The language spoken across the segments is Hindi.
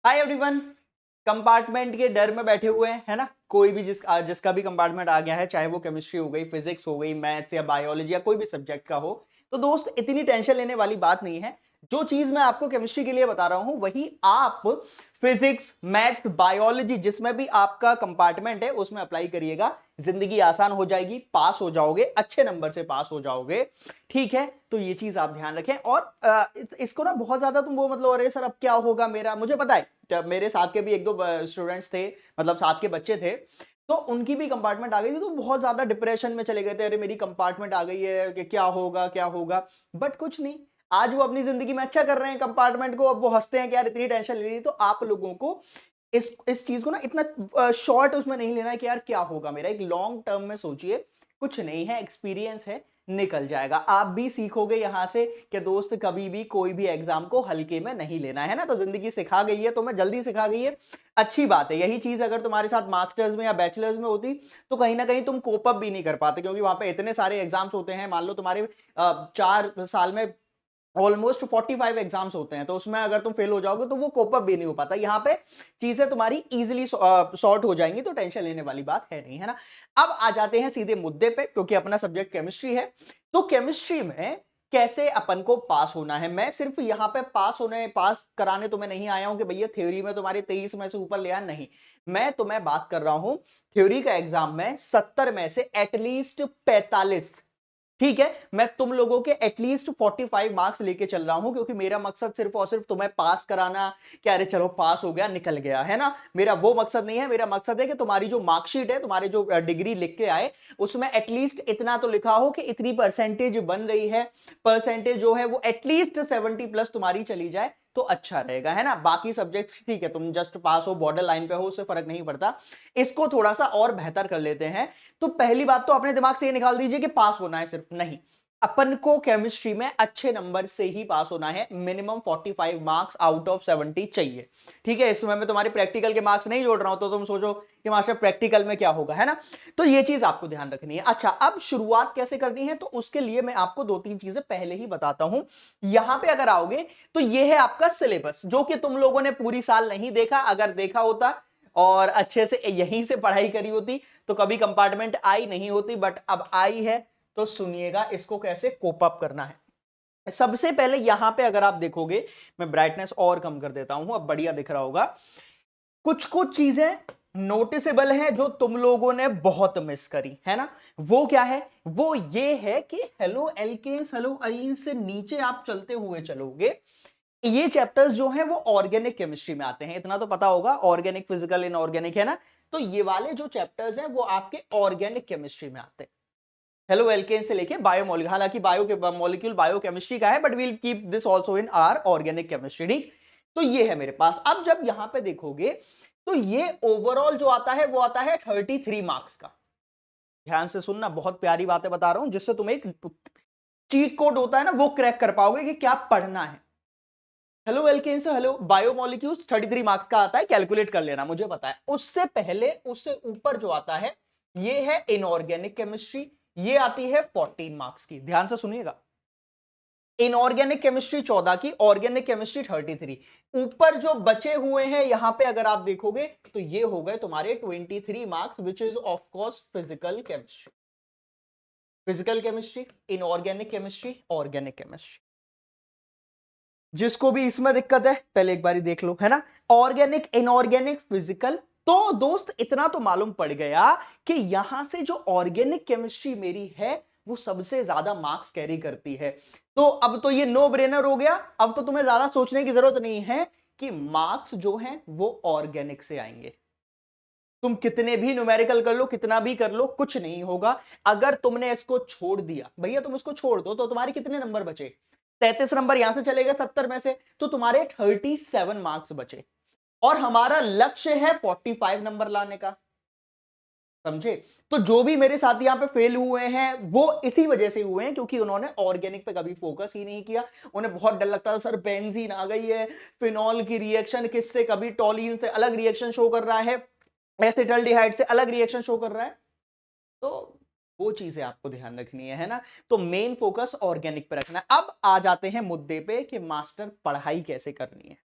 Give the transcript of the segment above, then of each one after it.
Hi everyone. कंपार्टमेंट के डर में बैठे हुए हैं, है ना। कोई भी जिसका भी कंपार्टमेंट आ गया है, चाहे वो केमिस्ट्री हो गई, फिजिक्स हो गई, मैथ्स या बायोलॉजी या कोई भी सब्जेक्ट का हो, तो दोस्त इतनी टेंशन लेने वाली बात नहीं है। जो चीज मैं आपको केमिस्ट्री के लिए बता रहा हूं वही आप फिजिक्स, मैथ्स, बायोलॉजी जिसमें भी आपका कंपार्टमेंट है उसमें अप्लाई करिएगा। जिंदगी आसान हो जाएगी, पास हो जाओगे, अच्छे नंबर से पास हो जाओगे। ठीक है, तो ये चीज आप ध्यान रखें। और इसको ना बहुत ज्यादा तुम वो मतलब अरे सर अब क्या होगा मेरा, मुझे पता है जब मेरे साथ के भी एक दो स्टूडेंट्स थे, मतलब साथ के बच्चे थे, तो उनकी भी कंपार्टमेंट आ गई थी, तो बहुत ज्यादा डिप्रेशन में चले गए थे। अरे मेरी कंपार्टमेंट आ गई है कि क्या होगा क्या होगा। बट कुछ नहीं, आज वो अपनी जिंदगी में अच्छा कर रहे हैं कंपार्टमेंट को। अब वो हंसते हैं कि यार इतनी टेंशन ले ली। तो आप लोगों को इस चीज को ना इतना शॉर्ट उसमें नहीं लेना है कि यार क्या होगा मेरा। एक लॉन्ग टर्म में सोचिए, कुछ नहीं है, एक्सपीरियंस है, निकल जाएगा। आप भी सीखोगे यहां से कि दोस्त कभी भी कोई भी एग्जाम को हल्के में नहीं लेना है ना। तो जिंदगी सिखा गई है, तो मैं जल्दी सिखा गई है, अच्छी बात है। यही चीज अगर तुम्हारे साथ मास्टर्स में या बैचलर्स में होती तो कहीं ना कहीं तुम कोप अप भी नहीं कर पाते, क्योंकि वहां पे इतने सारे एग्जाम्स होते हैं। मान लो तुम्हारे 4 साल में ऑलमोस्ट 45 एग्जाम्स होते हैं, तो उसमें अगर तुम फेल हो जाओगे तो वो कोप अप भी नहीं हो पाता। यहाँ पे चीजें तुम्हारी इजीली सॉर्ट हो जाएंगी, तो टेंशन लेने वाली बात है नहीं, है ना। अब आ जाते हैं सीधे मुद्दे पे, क्योंकि अपना सब्जेक्ट केमिस्ट्री है। तो केमिस्ट्री में कैसे अपन को पास होना है, मैं सिर्फ यहाँ पे पास कराने तुम्हें नहीं आया हूं कि भैया थ्योरी में तुम्हारे 23 में से ऊपर ले आ, नहीं। मैं तुम्हें बात कर रहा हूं थ्योरी का एग्जाम में 70 में से एटलीस्ट 45, ठीक है, मैं तुम लोगों के एटलीस्ट 45 मार्क्स लेके चल रहा हूं, क्योंकि मेरा मकसद सिर्फ और सिर्फ तुम्हें पास कराना। क्या अरे चलो पास हो गया निकल गया, है ना। मेरा वो मकसद नहीं है। मेरा मकसद है कि तुम्हारी जो मार्कशीट है, तुम्हारी जो डिग्री लिख के आए, उसमें एटलीस्ट इतना तो लिखा हो कि इतनी परसेंटेज बन रही है। परसेंटेज जो है वो एटलीस्ट 70+ तुम्हारी चली जाए तो अच्छा रहेगा, है ना। बाकी सब्जेक्ट्स ठीक है, तुम जस्ट पास हो, बॉर्डर लाइन पे हो, उससे फर्क नहीं पड़ता। इसको थोड़ा सा और बेहतर कर लेते हैं। तो पहली बात तो अपने दिमाग से ये निकाल दीजिए कि पास होना है सिर्फ, नहीं। अपन को केमिस्ट्री में अच्छे नंबर से ही पास होना है। मिनिमम 45 मार्क्स आउट ऑफ 70 चाहिए, ठीक है। इसमें मैं तुम्हारे प्रैक्टिकल के मार्क्स नहीं जोड़ रहा हूं, तो तुम सोचो कि मास्टर प्रैक्टिकल में क्या होगा, है ना। तो ये चीज आपको ध्यान रखनी है। अच्छा, अब शुरुआत कैसे करनी है, तो उसके लिए मैं आपको 2-3 चीजें पहले ही बताता हूं। यहां पे अगर आओगे तो ये है आपका सिलेबस, जो कि तुम लोगों ने पूरी साल नहीं देखा। अगर देखा होता और अच्छे से यहीं से पढ़ाई करी होती तो कभी कंपार्टमेंट आई नहीं होती, बट अब आई है। तो सुनिएगा इसको कैसे कोप अप करना है। सबसे पहले यहां पे अगर आप देखोगे, मैं ब्राइटनेस और कम कर देता हूं, अब बढ़िया दिख रहा होगा। कुछ कुछ चीजें नोटिसेबल हैं जो तुम लोगों ने बहुत मिस करी है ना। वो क्या है, वो ये है कि हेलो एल्केन्स, हेलो अरीन्स से नीचे आप चलते हुए चलोगे, ये चैप्टर्स जो हैं वो ऑर्गेनिक केमिस्ट्री में आते हैं। इतना तो पता होगा, ऑर्गेनिक, फिजिकल, इनऑर्गेनिक, है ना। तो ये वाले जो चैप्टर्स हैं वो आपके ऑर्गेनिक केमिस्ट्री में आते हैं। हेलो एल्केन से लेके बायोमोलिक्यूल, हालांकि बायो के मॉलिक्यूल बायोकेमिस्ट्री का है, but we'll keep this also in our organic chemistry, ठीक। तो ये है मेरे पास। अब जब यहां पे देखोगे तो ये ओवरऑल जो आता है वो आता है 33 मार्क्स का। ध्यान से सुनना, बहुत प्यारी बातें बता रहा हूं, जिससे तुम्हें एक चीट कोड होता है ना, वो क्रैक कर पाओगे कि क्या पढ़ना है। हेलो एल्केन से हेलो बायोमोलिक्यूल्स 33 मार्क्स का आता है, कैलकुलेट कर लेना, मुझे पता है। उससे पहले, उससे ऊपर जो आता है ये है इनऑर्गेनिक केमिस्ट्री, ये आती है 14 मार्क्स की। ध्यान से सुनिएगा, इनऑर्गेनिक केमिस्ट्री 14 की, ऑर्गेनिक केमिस्ट्री 33। ऊपर जो बचे हुए हैं यहां पे अगर आप देखोगे तो ये हो गए तुम्हारे 23 marks, which is of course physical chemistry. Physical chemistry, inorganic chemistry, organic chemistry. जिसको भी इसमें दिक्कत है पहले एक बारी देख लो, है ना। Organic, inorganic, physical. तो दोस्त इतना तो मालूम पड़ गया कि यहां से जो ऑर्गेनिक केमिस्ट्री मेरी है वो सबसे ज्यादा मार्क्स कैरी करती है। तो अब तो ये नो ब्रेनर हो गया। अब तो तुम्हें ज्यादा सोचने की जरूरत नहीं है कि मार्क्स जो हैं वो ऑर्गेनिक से आएंगे। तुम कितने भी न्यूमेरिकल कर लो, कितना भी कर लो, कुछ नहीं होगा। अगर तुमने इसको छोड़ दिया, भैया तुम इसको छोड़ दो, तो तुम्हारे कितने नंबर बचे? 33 नंबर यहां से चलेगा 70 में से, तो तुम्हारे 37 मार्क्स बचे। और हमारा लक्ष्य है 45 नंबर लाने का, समझे। तो जो भी मेरे साथ यहां पे फेल हुए हैं वो इसी वजह से हुए हैं, क्योंकि उन्होंने ऑर्गेनिक पे कभी फोकस ही नहीं किया। उन्हें बहुत डर लगता था, सर बेंजीन आ गई है, फिनॉल की रिएक्शन किससे, कभी टॉलीन से अलग रिएक्शन शो कर रहा है, एसिटल्डिहाइड से अलग रिएक्शन शो कर रहा है। तो वो चीजें आपको ध्यान रखनी है ना। तो मेन फोकस ऑर्गेनिक पे रखना है। अब आ जाते हैं मुद्दे पे कि मास्टर पढ़ाई कैसे करनी है।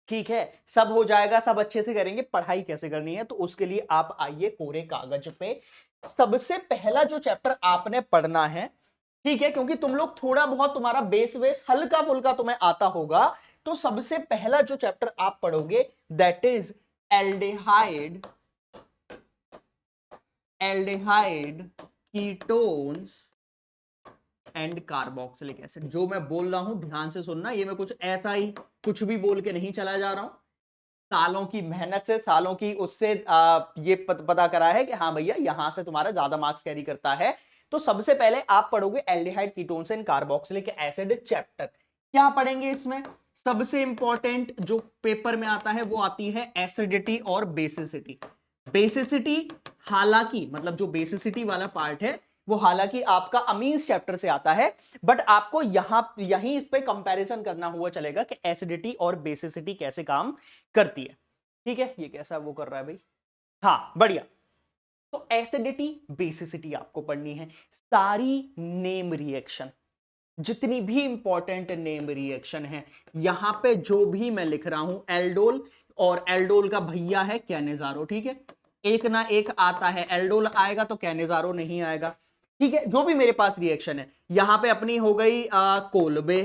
ठीक है, सब हो जाएगा, सब अच्छे से करेंगे। पढ़ाई कैसे करनी है तो उसके लिए आप आइए कोरे कागज पे। सबसे पहला जो चैप्टर आपने पढ़ना है, ठीक है, क्योंकि तुम लोग थोड़ा बहुत तुम्हारा बेस हल्का फुल्का तुम्हें आता होगा, तो सबसे पहला जो चैप्टर आप पढ़ोगे that is aldehyde, aldehyde ketones and carboxylic acid. जो मैं बोल रहा हूं ध्यान से सुनना, ये मैं कुछ ऐसा ही कुछ भी बोल के नहीं चला जा रहा हूं। सालों की मेहनत से, सालों की उससे ये पता करा है कि हाँ भैया यहां से तुम्हारा ज्यादा मार्क्स कैरी करता है। तो सबसे पहले आप पढ़ोगे aldehyde ketones and carboxylic acid chapter. क्या पढ़ेंगे इसमें? सबसे इंपॉर्टेंट जो पेपर में आता है वो आती है एसिडिटी और बेसिसिटी। बेसिसिटी हालांकि मतलब जो बेसिसिटी वाला पार्ट है वो हालांकि आपका अमीन्स चैप्टर से आता है, बट आपको यहीं इस पे कंपैरिजन करना हुआ चलेगा कि एसिडिटी और बेसिसिटी कैसे काम करती है। ठीक है, ये कैसा वो कर रहा है भाई? हाँ बढ़िया। तो एसिडिटी बेसिसिटी आपको पढ़नी है। सारी नेम रिएक्शन, जितनी भी इंपॉर्टेंट नेम रिएक्शन है, यहां पे जो भी मैं लिख रहा हूं एल्डोल, और एल्डोल का भैया है कैनेजारो। ठीक है, एक ना एक आता है, एल्डोल आएगा तो कैनेजारो नहीं आएगा। ठीक है, जो भी मेरे पास रिएक्शन है, यहां पे अपनी हो गई कोलबे।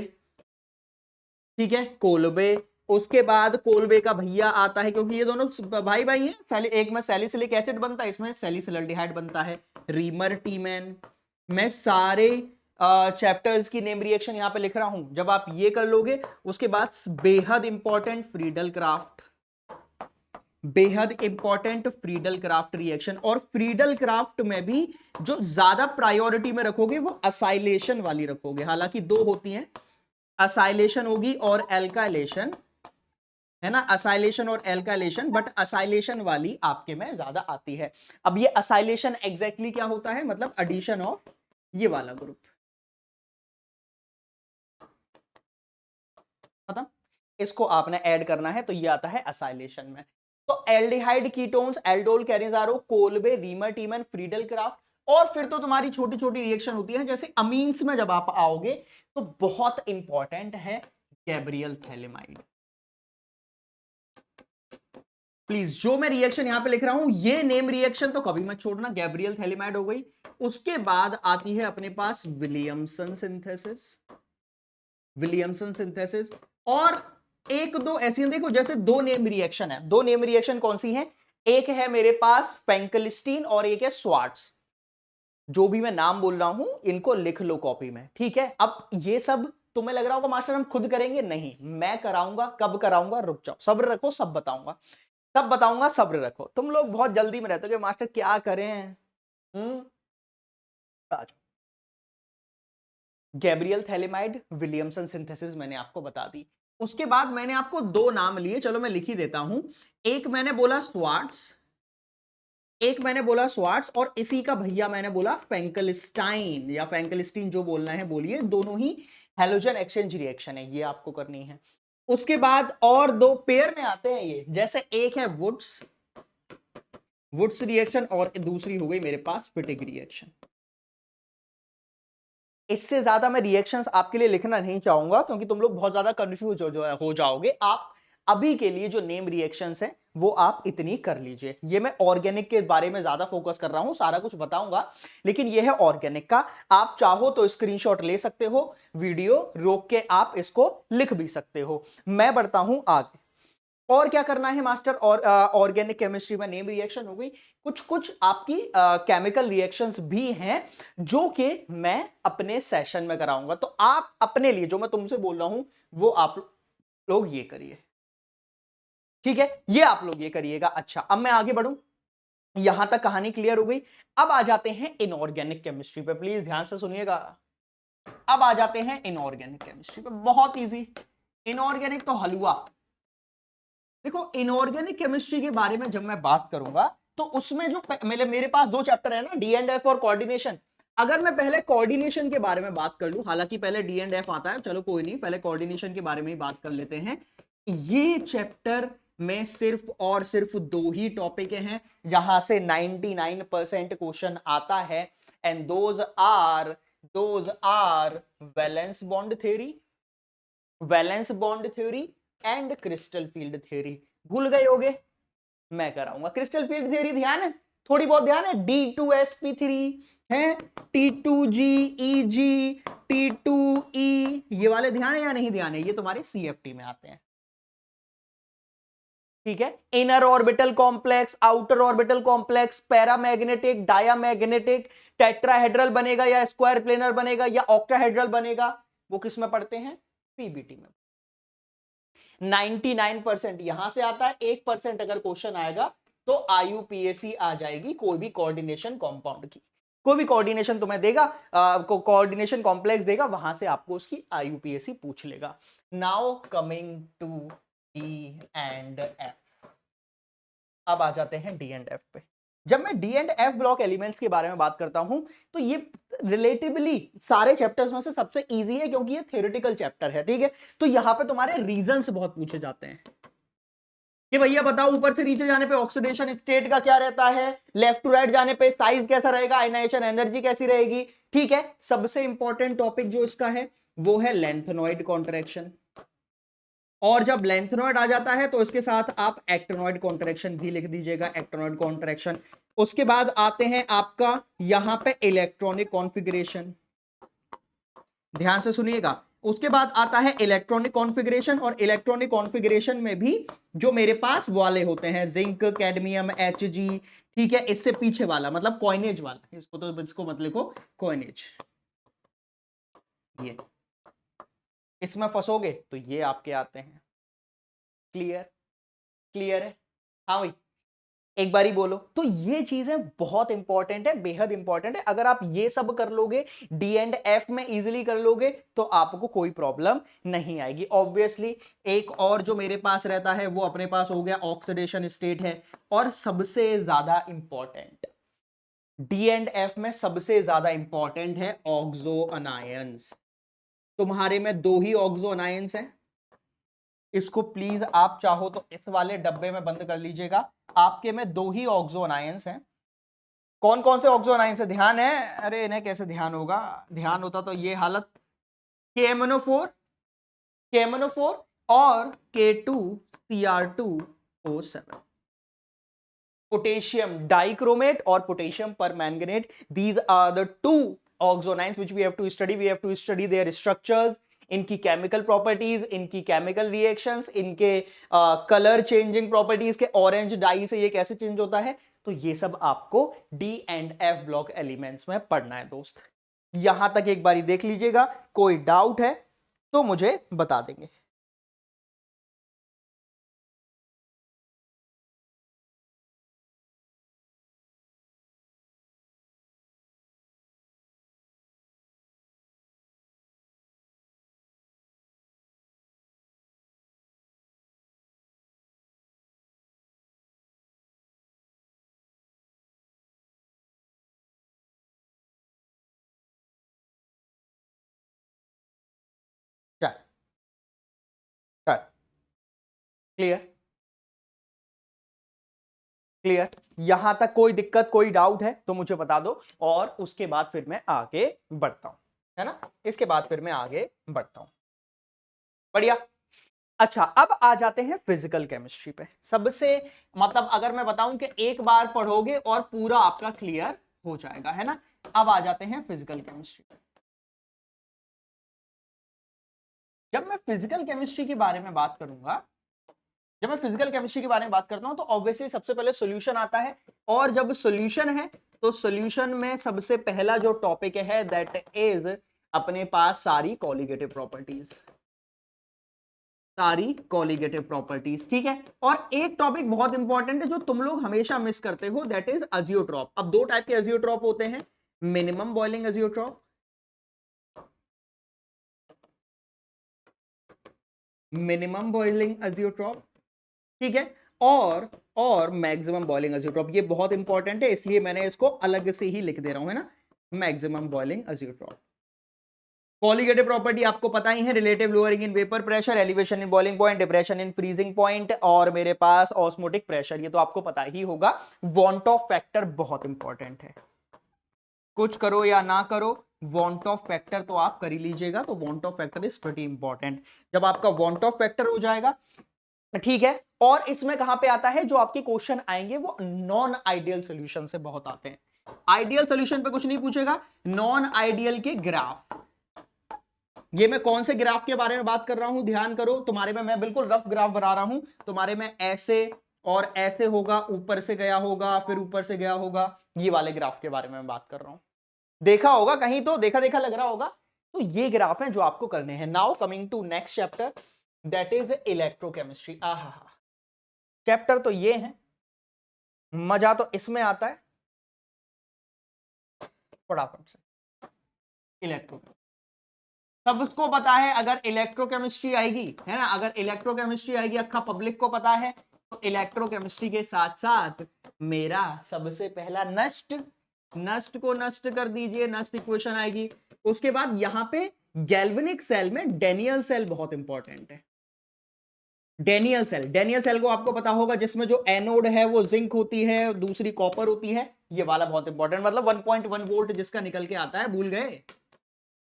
ठीक है, कोलबे। उसके बाद कोलबे का भैया आता है, क्योंकि ये दोनों भाई भाई हैं, एक में सैलिसिलिक एसिड बनता है, इसमें सैलिसिल्डिहाइड बनता है, रीमर टीमैन। मैं सारे चैप्टर्स की नेम रिएक्शन यहां पे लिख रहा हूं। जब आप ये कर लोगे उसके बाद बेहद इंपॉर्टेंट फ्रीडल क्राफ्ट, बेहद इंपॉर्टेंट फ्रीडल क्राफ्ट रिएक्शन। और फ्रीडल क्राफ्ट में भी जो ज्यादा प्रायोरिटी में रखोगे वो असाइलेशन वाली रखोगे। हालांकि दो होती हैं, असाइलेशन होगी और एल्काइलेशन, है ना, असाइलेशन और एल्काइलेशन, बट असाइलेशन वाली आपके में ज्यादा आती है। अब ये असाइलेशन एग्जैक्टली क्या होता है? मतलब एडिशन ऑफ ये वाला ग्रुप, खत्म। इसको आपने ऐड करना है तो ये आता है असाइलेशन में। तो aldehyde ketones, aldol, Cannizzaro, Kolbe, reamer टीमन, Friedel craft. और फिर तो तुम्हारी छोटी छोटी रिएक्शन होती है, जैसे अमीन्स में जब आप आओगे तो बहुत इंपॉर्टेंट है गैब्रियल थैलेमाइड। प्लीज, जो मैं रिएक्शन यहां पे लिख रहा हूं ये नेम रिएक्शन तो कभी मत छोड़ना। गैब्रियल थैलेमाइड हो गई, उसके बाद आती है अपने पास विलियमसन सिंथेसिस, विलियमसन सिंथेसिस। और एक दो ऐसी देखो, जैसे दो नेम रिएक्शन है, दो नेम रिएक्शन कौन सी है? एक है मेरे पास फेंकलिस्टीन और एक है स्वार्ट्स। जो भी मैं नाम बोल रहा हूं इनको लिख लो कॉपी में। ठीक है, अब ये सब तुम्हें लग रहा होगा मास्टर हम खुद करेंगे, नहीं मैं कराऊंगा। कब कराऊंगा? रुक जाओ, सब्र रखो, सब बताऊंगा, सब बताऊंगा, सब्र रखो। तुम लोग बहुत जल्दी में रहते हो कि मास्टर क्या करें। हम्म, आ जाओ। गैब्रियल थैलेमाइड, विलियमसन सिंथेसिस मैंने आपको बता दी। उसके बाद मैंने आपको दो नाम लिए, चलो मैं लिख ही देता हूं। एक मैंने बोला स्वार्ट्स, एक मैंने बोला स्वार्ट्स, और इसी का भैया मैंने बोला फेंकलिस्टाइन या फेंकलिस्टीन, जो बोलना है बोलिए। दोनों ही हेलोजन एक्सचेंज रिएक्शन है, ये आपको करनी है। उसके बाद और दो पेयर में आते हैं ये, जैसे एक है वुड्स, वुड्स रिएक्शन, और दूसरी हो गई मेरे पास फिटिक रिएक्शन। इससे ज्यादा मैं रिएक्शंस आपके लिए लिखना नहीं चाहूंगा, क्योंकि तुम लोग बहुत ज्यादा कंफ्यूज हो जाओगे। आप अभी के लिए जो नेम रिएक्शंस हैं वो आप इतनी कर लीजिए। ये मैं ऑर्गेनिक के बारे में ज्यादा फोकस कर रहा हूं, सारा कुछ बताऊंगा, लेकिन ये है ऑर्गेनिक का। आप चाहो तो स्क्रीनशॉट ले सकते हो, वीडियो रोक के आप इसको लिख भी सकते हो। मैं बढ़ता हूं आगे। और क्या करना है मास्टर? और ऑर्गेनिक केमिस्ट्री में नेम रिएक्शन हो गई, कुछ कुछ आपकी केमिकल रिएक्शंस भी हैं जो कि मैं अपने सेशन में कराऊंगा। तो आप अपने लिए जो मैं तुमसे बोल रहा हूं वो आप लोग ये करिए। ठीक है, ये आप लोग ये करिएगा। अच्छा, अब मैं आगे बढ़ूं, यहां तक कहानी क्लियर हो गई। अब आ जाते हैं इनऑर्गेनिक केमिस्ट्री पे, प्लीज ध्यान से सुनिएगा। अब आ जाते हैं इनऑर्गेनिक केमिस्ट्री पे, बहुत इजी। इनऑर्गेनिक तो हलवा। देखो, इनऑर्गेनिक केमिस्ट्री के बारे में जब मैं बात करूंगा तो उसमें जो मेरे पास दो चैप्टर है ना, डी एंड एफ और कोऑर्डिनेशन। अगर मैं पहले कोऑर्डिनेशन के बारे में बात कर लूं, हालांकि पहले डी एंड एफ आता है, चलो कोई नहीं, पहले कोऑर्डिनेशन के बारे में ही बात कर लेते हैं। ये चैप्टर में सिर्फ और सिर्फ दो ही टॉपिक हैं जहां से 99% क्वेश्चन आता है, and those are valence bond theory, valence bond theory and crystal field theory. भूल गए होगे, मैं कराऊंगा। क्रिस्टल फील्ड थ्योरी ध्यान है, थोड़ी बहुत ध्यान है। D2sp3 है, T2GEG, T2E, ये वाले ध्यान है या नहीं ध्यान है? ये तुम्हारे CFT में आते हैं, ठीक है। Inner orbital complex, outer orbital complex, paramagnetic, diamagnetic, tetrahedral बनेगा या स्क्वायर प्लेनर बनेगा या ऑक्टाहेड्रल बनेगा, वो किस में पढ़ते हैं? PBT में। 99% यहां से आता है, 1% अगर क्वेश्चन आएगा तो IUPAC आ जाएगी, कोई भी कोऑर्डिनेशन कंपाउंड की, कोई भी कोऑर्डिनेशन तुम्हें देगा, कोऑर्डिनेशन कॉम्प्लेक्स देगा, वहां से आपको उसकी IUPAC पूछ लेगा। Now coming to E and F। अब आ जाते हैं D एंड F पे। जब मैं D and F block elements के बारे में बात करता हूं तो ये रिलेटिवली सारे चैप्टर्स में से सबसे इजी है, क्योंकि ये थ्योरेटिकल चैप्टर है, ठीक है। तो यहां पे तुम्हारे रीजंस बहुत पूछे जाते हैं कि भैया बताओ ऊपर से नीचे जाने पे ऑक्सीडेशन स्टेट का क्या रहता है, लेफ्ट टू राइट जाने पे साइज कैसा रहेगा, आयनाइजेशन एनर्जी कैसी रहेगी, ठीक है। सबसे इंपॉर्टेंट टॉपिक जो इसका है वो है लेंथनॉइड कॉन्ट्रैक्शन, और जब लेंथनॉइड आ जाता है तो इसके साथ आप एक्टिनॉइड कॉन्ट्रैक्शन भी लिख दीजिएगा, एक्टिनॉइड कॉन्ट्रैक्शन। उसके बाद आते हैं आपका यहां पे इलेक्ट्रॉनिक कॉन्फ़िगरेशन, ध्यान से सुनिएगा। उसके बाद आता है इलेक्ट्रॉनिक कॉन्फ़िगरेशन, और इलेक्ट्रॉनिक कॉन्फ़िगरेशन में भी जो मेरे पास वाले होते हैं जिंक, कैडमियम, Hg, ठीक है। इससे पीछे वाला मतलब कॉइनेज वाला, इसको मत लिखो कॉइनेज, ये इसमें फंसोगे तो ये आपके आते हैं। क्लियर? क्लियर है? हाँ भाई, एक बारी बोलो। तो ये चीजें बहुत इंपॉर्टेंट है, बेहद इंपॉर्टेंट है। अगर आप ये सब कर लोगे, D एंड F में इजीली कर लोगे, तो आपको कोई प्रॉब्लम नहीं आएगी। ऑब्वियसली एक और जो मेरे पास रहता है वो अपने पास हो गया ऑक्सीडेशन स्टेट है, और सबसे ज्यादा इंपॉर्टेंट D एंड F में सबसे ज्यादा इंपॉर्टेंट है ऑक्सो अनायंस। तुम्हारे में 2 ही ऑक्सो अनायंस हैं, इसको प्लीज आप चाहो तो इस वाले डब्बे में बंद कर लीजिएगा। आपके में 2 ही ऑक्सो अनायंस हैं। कौन कौन से ऑक्सो अनायंस है? ध्यान है? अरे इन्हें कैसे ध्यान होगा, ध्यान होता तो ये हालत। KMNO4, KMNO4 और K2Cr2O7, पोटेशियम डाइक्रोमेट और potassium permanganate, these are the 2 oxonines which we have to study. We have to study their structures, इनकी केमिकल प्रॉपर्टीज, इनकी केमिकल रिएक्शंस, इनके कलर चेंजिंग प्रॉपर्टीज के ऑरेंज डाई से ये कैसे चेंज होता है। तो ये सब आपको D and F block elements में पढ़ना है दोस्त। यहां तक एक बारी देख लीजिएगा, कोई डाउट है तो मुझे बता देंगे। चल चल, क्लियर? क्लियर? यहां तक कोई दिक्कत, कोई डाउट है तो मुझे बता दो, और उसके बाद फिर मैं आगे बढ़ता हूं, है ना। इसके बाद फिर मैं आगे बढ़ता हूं। बढ़िया। अच्छा, अब आ जाते हैं फिजिकल केमिस्ट्री पे। सबसे मतलब अगर मैं बताऊं कि एक बार पढ़ोगे और पूरा आपका क्लियर हो जाएगा, है ना। अब आ जाते हैं फिजिकल केमिस्ट्री पे। जब मैं फिजिकल केमिस्ट्री के बारे में बात करूंगा, जब मैं फिजिकल केमिस्ट्री के बारे में बात करता हूं तो ऑब्वियसली सबसे पहले सॉल्यूशन आता है, और जब सॉल्यूशन है तो सॉल्यूशन में सबसे पहला जो टॉपिक है दैट इज अपने पास सारी कॉलिगेटिव प्रॉपर्टीज, सारी कॉलिगेटिव प्रॉपर्टीज, ठीक है। और एक टॉपिक बहुत इंपॉर्टेंट है जो तुम लोग हमेशा मिस करते हो, दैट इज अजियोट्रॉप। अब 2 टाइप के अजियोट्रॉप होते हैं, मिनिमम बॉइलिंग अजियोट्रॉप, मिनिमम बॉइलिंग अजियोट्रॉप, ठीक है, और मैक्सिमम बॉइलिंग अजियोट्रॉप। ये बहुत इंपॉर्टेंट है, इसलिए मैंने इसको अलग से ही लिख दे रहा हूं, है ना। Maximum boiling azeotrope. Colligative property आपको पता ही है, relative lowering in vapour pressure, elevation in boiling point, depression in freezing point, और मेरे पास ऑस्मोटिक प्रेशर, ये तो आपको पता ही होगा। वॉन्ट ऑफ फैक्टर बहुत इंपॉर्टेंट है, कुछ करो या ना करो, वांट ऑफ फैक्टर तो आप कर ही लीजिएगा, तो want of factor is pretty important. जब आपका वांट ऑफ फैक्टर हो जाएगा, ठीक है, और इसमें कहां पे आता है, जो आपके क्वेश्चन आएंगे वो नॉन आइडियल सॉल्यूशन से बहुत आते हैं। आइडियल सॉल्यूशन पे कुछ नहीं पूछेगा, नॉन आइडियल के ग्राफ। ये मैं कौन से ग्राफ के बारे में बात कर रहा हूं, ध्यान करो, तुम्हारे में मैं बिल्कुल रफ ग्राफ बना रहा हूं, तुम्हारे में ऐसे और ऐसे होगा, ऊपर से गया होगा, फिर ऊपर से गया होगा, ये वाले ग्राफ के बारे में मैं बात कर रहा हूं। देखा होगा कहीं तो, देखा देखा लग रहा होगा, तो ये ग्राफ है जो आपको करने हैं। Now coming to next chapter, that is electrochemistry. आहा, चैप्टर तो ये है, मजा तो इसमें आता है, फटाफट से इलेक्ट्रोकेमिस्ट्री सबको पता है। अगर इलेक्ट्रोकेमिस्ट्री आएगी, है ना, अगर इलेक्ट्रोकेमिस्ट्री आएगी, अक्खा पब्लिक को पता है, तो इलेक्ट्रोकेमिस्ट्री के साथ साथ मेरा सबसे पहला नष्ट को नष्ट कर दीजिए, नष्ट इक्वेशन आएगी। उसके बाद यहां पे गैल्वेनिक सेल में डेनियल सेल बहुत इंपॉर्टेंट है। डेनियल सेल को आपको पता होगा, जिसमें जो एनोड है वो जिंक होती है, दूसरी कॉपर होती है, ये वाला बहुत इंपॉर्टेंट, मतलब 1.1 वोल्ट जिसका निकल के आता है, भूल गए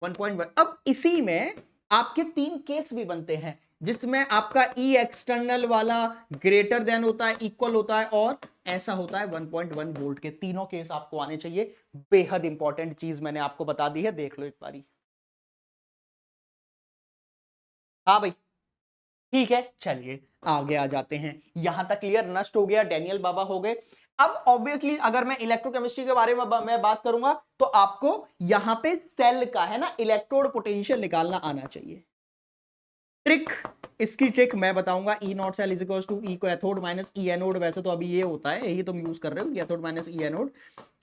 1.1। अब इसी में आपके 3 केस भी बनते हैं, जिसमें आपका ई एक्सटर्नल वाला ग्रेटर देन होता है, इक्वल होता है, और ऐसा होता है 1.1 वोल्ट के। तीनों केस आपको आने चाहिए, बेहद इंपॉर्टेंट चीज मैंने आपको बता दी है, देख लो एक बारी। हाँ भाई, ठीक है, चलिए आगे आ जाते हैं। यहां तक क्लियर, नष्ट हो गया, डेनियल बाबा हो गए। अब ऑब्वियसली अगर मैं इलेक्ट्रोकेमिस्ट्री के बारे में मैं बात करूंगा, तो आपको यहां पे सेल का, है ना, इलेक्ट्रोड पोटेंशियल निकालना आना चाहिए। ट्रिक, इसकी ट्रिक मैं बताऊंगा। E naught cell is equal to E cathode minus E anode, वैसे तो अभी ये होता है, यही तुम यूज कर रहे हो, एथोड माइनस ई एनोड,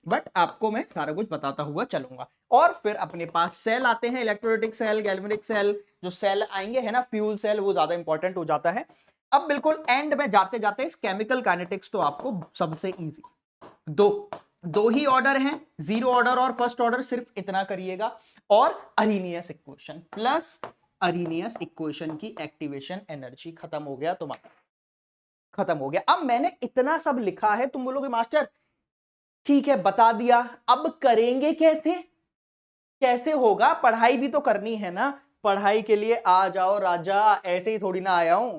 बट आपको मैं सारा कुछ बताता हुआ चलूंगा। और फिर अपने पास सेल आते हैं, इलेक्ट्रोलाइटिक सेल, गैल्वेनिक सेल, जो सेल आएंगे, है ना, फ्यूल सेल, वो ज्यादा इंपॉर्टेंट हो जाता है। अब बिल्कुल एंड में जाते जाते इस केमिकल काइनेटिक्स तो आपको सबसे इजी, दो ही ऑर्डर हैं, जीरो ऑर्डर और फर्स्ट ऑर्डर, सिर्फ इतना करिएगा। और अरीनियस इक्वेशन प्लस अरीनियस इक्वेशन की एक्टिवेशन एनर्जी, खत्म हो गया तुम्हारा, खत्म हो गया। अब मैंने इतना सब लिखा है, तुम बोलोगे मास्टर ठीक है बता दिया, अब करेंगे कैसे, कैसे होगा, पढ़ाई भी तो करनी है ना। पढ़ाई के लिए आ जाओ राजा, ऐसे ही थोड़ी ना आया हूं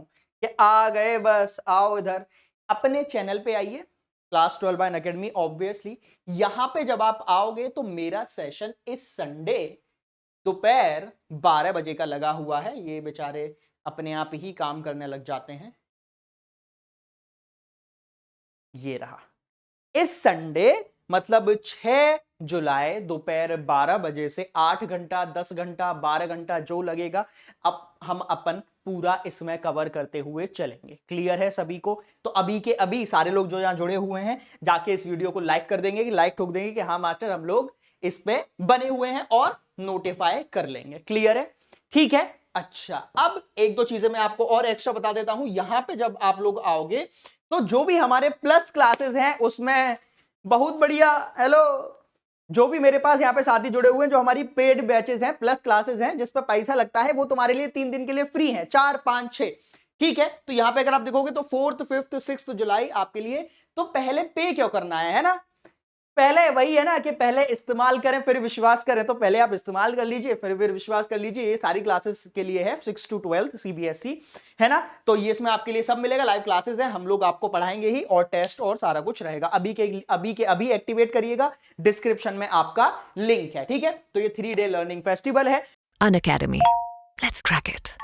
कि आ गए बस, आओ इधर अपने चैनल पे आइए, क्लास 12 बाय अनअकैडमी। ऑब्वियसली यहां पे जब आप आओगे तो मेरा सेशन इस संडे दोपहर 12 बजे का लगा हुआ है। ये बेचारे अपने आप ही काम करने लग जाते हैं। ये रहा इस संडे, मतलब 6 जुलाई दोपहर 12 बजे से 8 घंटा, 10 घंटा, 12 घंटा जो लगेगा, अब हम अपन पूरा इसमें कवर करते हुए चलेंगे। क्लियर है सभी को? तो अभी के अभी सारे लोग जो यहां जुड़े हुए हैं, जाके इस वीडियो को लाइक कर देंगे, कि लाइक ठोक देंगे कि हाँ मास्टर हम लोग इस पे बने हुए हैं, और नोटिफाई कर लेंगे। क्लियर है? ठीक है। अच्छा, अब एक दो चीजें मैं आपको और एक्स्ट्रा बता देता हूं। यहां पे जब आप लोग आओगे, तो जो भी हमारे प्लस क्लासेस हैं उसमें बहुत बढ़िया, हेलो, जो भी मेरे पास यहाँ पे साथी जुड़े हुए हैं, जो हमारी पेड बैचेस हैं, प्लस क्लासेस हैं, जिस पर पैसा लगता है, वो तुम्हारे लिए 3 दिन के लिए फ्री है, 4, 5, 6। ठीक है, तो यहाँ पे अगर आप देखोगे तो 4th, 5th, 6th जुलाई आपके लिए, तो पहले पे क्यों करना है ना? पहले वही है ना कि पहले इस्तेमाल करें फिर विश्वास करें, तो पहले आप इस्तेमाल कर लीजिए फिर विश्वास कर लीजिए। ये सारी क्लासेस के लिए है, 6 to 12 सीबीएसई, है ना। तो ये इसमें आपके लिए सब मिलेगा, लाइव क्लासेस है, हम लोग आपको पढ़ाएंगे ही, और टेस्ट और सारा कुछ रहेगा। अभी एक्टिवेट करिएगा, डिस्क्रिप्शन में आपका लिंक है। ठीक है, तो ये 3 डे लर्निंग फेस्टिवल है Unacademy. Let's crack it.